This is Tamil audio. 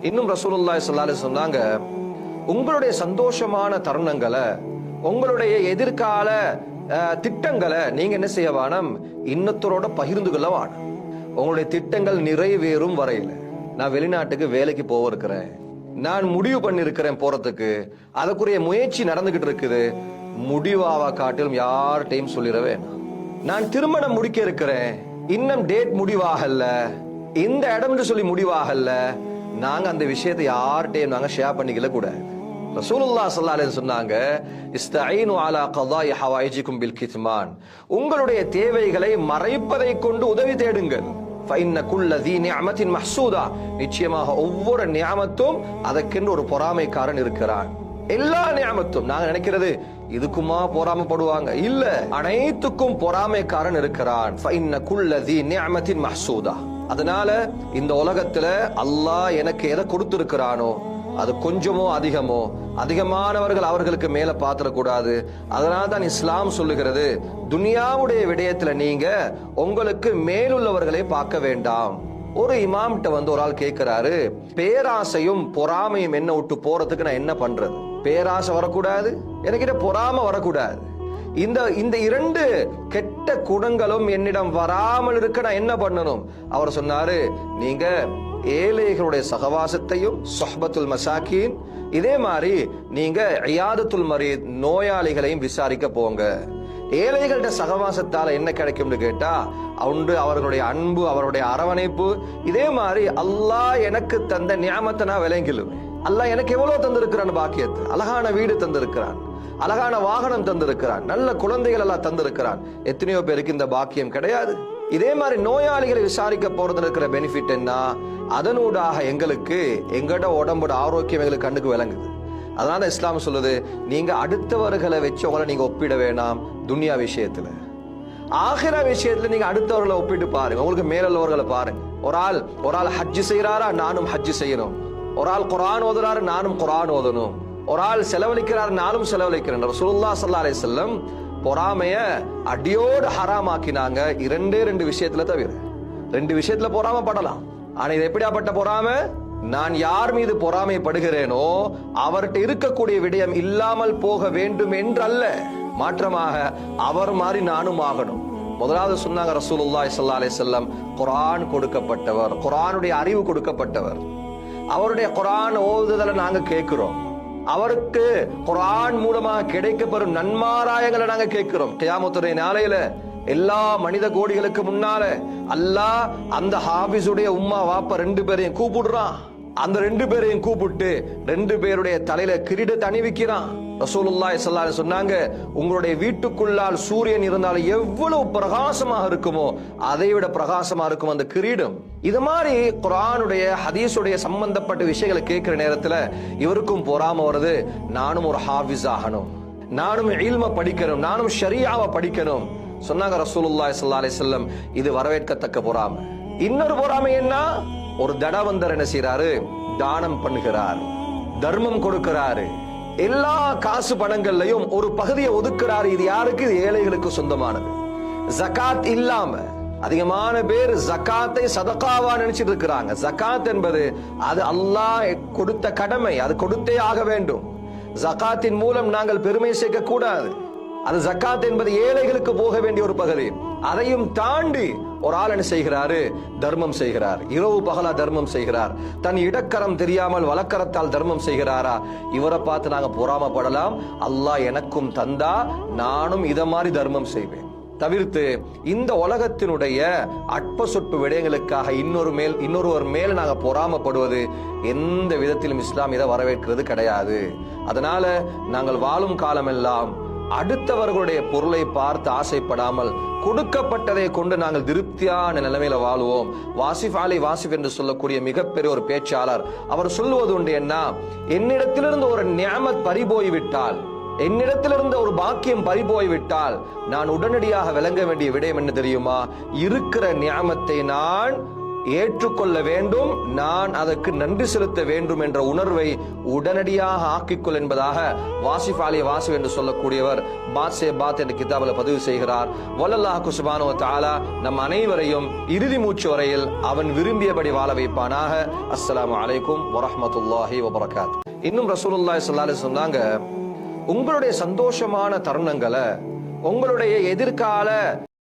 இன்னும் ரசூலுல்லாஹி ஸல்லல்லாஹு அலைஹி சொன்னாங்க, உங்களுடைய சந்தோஷமான தருணங்களை, உங்களுடைய எதிர்கால திட்டங்களை நீங்க என்ன செய்ய வேணும், இன்னத்தரோட பகிர்ந்து கொள்ள வேணும். உங்களுடைய திட்டங்கள் நிறைவேறும் வரையில, நான் வெளிநாட்டுக்கு வேலைக்கு போக இருக்கிறேன், நான் முடிவு பண்ணிருக்கிறேன் போறதுக்கு, அதுக்குரிய முயற்சி நடந்துகிட்டு இருக்குது, முடிவாவ காட்டிலும் யார்கிட்டையும் சொல்லிடவே. நான் திருமணம் முடிக்க இருக்கிறேன், இன்னும் டேட் முடிவாகல, இந்த இடம் சொல்லி முடிவாகல, நாங்க அந்த விஷயத்தை யார்கிட்டையும் நாங்க ஷேர் பண்ணிக்கல கூட. ரசூலுல்லாஹி ஸல்லல்லாஹு அலைஹி சொன்னாங்க, இஸ்தஈனு அலா கதாஇ ஹவாயிஜிகும் பில் கித்மான், உங்களுடைய தேவைகளை மறைப்பதை கொண்டு உதவி தேடுங்கள். ஃபஇன்ன குல்ல ذீ நிஅமத்தின் மஹ்சூதா, நிச்சயமாக ஒவ்வொரு நிஅமத்தும் அதற்கென்று ஒரு பொறாமைக்காரன் இருக்கிறான். எல்லா நிஅமத்தும் நாங்க நினைக்கிறது இதுக்குமா பொறாமைப்படுவாங்க, இல்ல, அனைத்துக்கும் பொறாமைக்காரன் இருக்கிறான். ஃபஇன்ன குல்ல ذீ நிஅமத்தின் மஹ்சூதா. அதனால இந்த உலகத்துல அல்லாஹ் எனக்கு எதை கொடுத்திருக்கிறானோ அது கொஞ்சமோ அதிகமோ, அதிகமானவர்கள் அவர்களுக்கு மேல பாத்திரக்கூடாது. அதனால தான் இஸ்லாம் சொல்லுகிறது, துனியாவுடைய விடயத்துல நீங்க உங்களுக்கு மேலுள்ளவர்களை பார்க்க வேண்டாம். ஒரு இமாம்கிட்ட ஒரு ஆள் கேட்கிறாரு, பேராசையும் பொறாமையும் என்ன விட்டு போறதுக்கு நான் என்ன பண்றது? பேராசை வரக்கூடாது, எனக்கிட்ட பொறாமை வரக்கூடாது, இந்த இரண்டு கெட்ட குணங்களும் என்னிடம் வராமல் இருக்க நான் என்ன பண்ணணும்? அவர் சொன்னாரு, நீங்க ஏழைகளுடைய சகவாசத்தையும், சொஹ்பத்துல் மசாக்கீன், இதே மாதிரி நீங்க இயாதத்துல் மரீத், நோயாளிகளையும் விசாரிக்க போங்க. ஏழைகளோட சகவாசத்தால என்ன கிடைக்கும்னு கேட்டா, அவர்களுடைய அன்பு, அவருடைய அரவணைப்பு. இதே மாதிரி அல்லாஹ் எனக்கு தந்த நியாமத்தை நான் விளங்கிடுவேன். அல்லாஹ் எனக்கு எவ்வளவு தந்திருக்கிறான் பாக்கியத்தை, அழகான வீடு தந்திருக்கிறான், அழகான வாகனம் தந்திருக்கிறான், நல்ல குழந்தைகள் எல்லாம் தந்திருக்கிறான். எத்தனையோ பேருக்கு இந்த பாக்கியம் கிடையாது. இதே மாதிரி நோயாளிகளை விசாரிக்க போறது இருக்கிற பெனிஃபிட் என்ன? அதனூடாக எங்களுக்கு எங்கட உடம்போட ஆரோக்கியம் எங்களுக்கு கண்ணுக்கு விளங்குது. அதனால இஸ்லாம் சொல்லுது, நீங்க அடுத்தவர்களை வச்சு உங்களை நீங்க ஒப்பிட வேணாம். துன்யா விஷயத்துல, ஆகிரா விஷயத்துல நீங்க அடுத்தவர்களை ஒப்பிட்டு பாருங்க, உங்களுக்கு மேலுள்ளவர்களை பாருங்க. ஒரு ஆள் ஹஜ் செய்யறாரா, நானும் ஹஜ் செய்யணும். ஒரு ஆள் குர்ஆன் ஓதுறாரு, நானும் குர்ஆன் ஓதணும். ஒரு ஆள் செலவழிக்கிறார், நானும் செலவழிக்கிறேன். ரசூலுல்லாஹி ஸல்லல்லாஹு அலைஹி வஸல்லம் பொறாமைய அடியோடு ஹராமாக்கினாங்க. ரெண்டு விஷயத்துல தவிர. 2 விஷயத்துல பொறாமப்படலாம். ஆனா இது எப்படியாப்பட்ட பொறாமை? நான் யார் மீது பொறாமைப்படுகிறேனோ அவர்கிட்ட இருக்கக்கூடிய விடயம் இல்லாமல் போக வேண்டும் என்றல்ல, மாற்றமாக அவர் மாதிரி நானும் ஆகணும். முதலாவது சொன்னாங்க ரசூலுல்லாஹி ஸல்லல்லாஹு அலைஹி வஸல்லம், குர்ஆன் கொடுக்கப்பட்டவர், குர்ஆனுடைய அறிவு கொடுக்கப்பட்டவர், அவருடைய குர்ஆன் ஓதுதலை நாங்க கேட்கிறோம், அவருக்கு குர்ஆன் மூலமாக கிடைக்கப்பெறும் நன்மாராயங்களை நாங்க கேட்கிறோம். கியாமத்துடைய நாளையில எல்லா மனித கோடிகளுக்கு முன்னால அல்லாஹ் அந்த ஹாபிஸுடைய உம்மா வாப்பா 2 பேரையும் கூப்பிடுறான். அந்த 2 பேரையும் கூப்பிட்டு 2 பேருடைய தலையில கிரீடத்தை அணிவிக்கிறான். ரசூலுல்லாஹி ஸல்லல்லாஹு அலைஹி சொன்னாங்க, உங்களுடைய வீட்டுக்குள்ளால் சூரியன் இருந்தாலும் எவ்வளவு பிரகாசமாக இருக்குமோ அதை விட பிரகாசமா இருக்கும் அந்த கிரீடம். இது மாதிரி குர்ஆனுடைய ஹதீஸுடைய சம்பந்தப்பட்ட விஷயங்களை கேட்கிற நேரத்துல இவருக்கும் பொறாம வருது. நானும் ஒரு ஹாஃபிஸ் ஆகணும், நானும் இல்ம படிக்கணும், நானும் ஷரியாவை படிக்கணும். சொன்னாங்க ரசூலுல்லாஹி ஸல்லல்லாஹு அலைஹி வஸல்லம், இது வரவேற்கத்தக்க பொறாமை. இன்னொரு பொறாமை என்ன? ஒரு தடவந்தர் என்ன செய்யறாரு, தானம் பண்ணுகிறார், தர்மம் கொடுக்கிறாரு, எல்லா காசு பணங்கள்லயும் ஒரு பகுதியை ஒதுக்குறாரு. இது யாருக்கு? இது ஏழைகளுக்கு சொந்தமானது. ஜகாத் இல்லாம அதிகமான பேர் ஜகாத்தை சதகாவா நினைச்சிட்டு இருக்கிறாங்க. ஜகாத் என்பது அது அல்லாஹ் கொடுத்த கடமை, அது கொடுத்தே ஆக வேண்டும். ஜகாத்தின் மூலம் நாங்கள் பெருமை சேர்க்க கூடாது. அது ஜகாத் என்பது ஏழைகளுக்கு போக வேண்டிய ஒரு பகுதி. அதையும் தாண்டி ஒரு ஆள் என்ன செய்கிறாரு, தர்மம் செய்கிறார், இரவு பகலா தர்மம் செய்கிறார், தன் இடக்கரம் தெரியாமல் வலக்கரத்தால் தர்மம் செய்கிறாரா? இவரை பார்த்து நாங்க பொறாமப்படலாம். அல்லாஹ் எனக்கும் தந்தா நானும் இத மாதிரி தர்மம் செய்வேன். தவிர்த்து இந்த உலகத்தினுடைய அற்ப சொற்ப விடயங்களுக்காக இன்னொருவர் மேல் நாங்க பொறாமப்படுவது எந்த விதத்திலும் இஸ்லாம் இதை வரவேற்கிறது கிடையாது. அதனால நாங்கள் வாழும் காலமெல்லாம் அடுத்தவர்களுடைய பொருளை பார்த்து ஆசைப்படாமல் கொடுக்கப்பட்டதை கொண்டு நாங்கள் திருப்தியான நிலைமையில வாழுவோம். வாசிப் என்று சொல்லக்கூடிய மிகப்பெரிய ஒரு பேச்சாளர், அவர் சொல்லுவது உண்டு, என்ன, என்னிடத்திலிருந்து ஒரு நியாமத் பறிபோய்விட்டால், என்னிடத்திலிருந்து ஒரு பாக்கியம் பறிபோய்விட்டால் நான் உடனடியாக விளங்க வேண்டிய விடயம் என்ன தெரியுமா? இருக்கிற நியாமத்தை நான் ஏற்றுக்கொள்ள வேண்டும், நான் அதற்கு நன்றி செலுத்த வேண்டும் என்ற உணர்வை உடனடியாக ஆக்கிக்கொள் என்பதாக வாசிஃப் அலி வாசிப் என்று சொல்லக்கூடியவர் பாத்ஸே பாத் என்ற கிதாபில் பதிவு செய்கிறார். வல்லல்லாஹு சுப்ஹானஹு வ தஆலா நம் அனைவரையும் இறுதி மூச்சு வரையில் அவன் விரும்பியபடி வாழ வைப்பானாக. அஸ்ஸலாமு அலைக்கும் வரஹ்மத்துல்லாஹி வபரகாத்துஹு. இன்னும் ரசூலுல்லாஹி ஸல்லல்லாஹு அலைஹி வஸல்லம் சொன்னாங்க, உங்களுடைய சந்தோஷமான தருணங்களை, உங்களுடைய எதிர்கால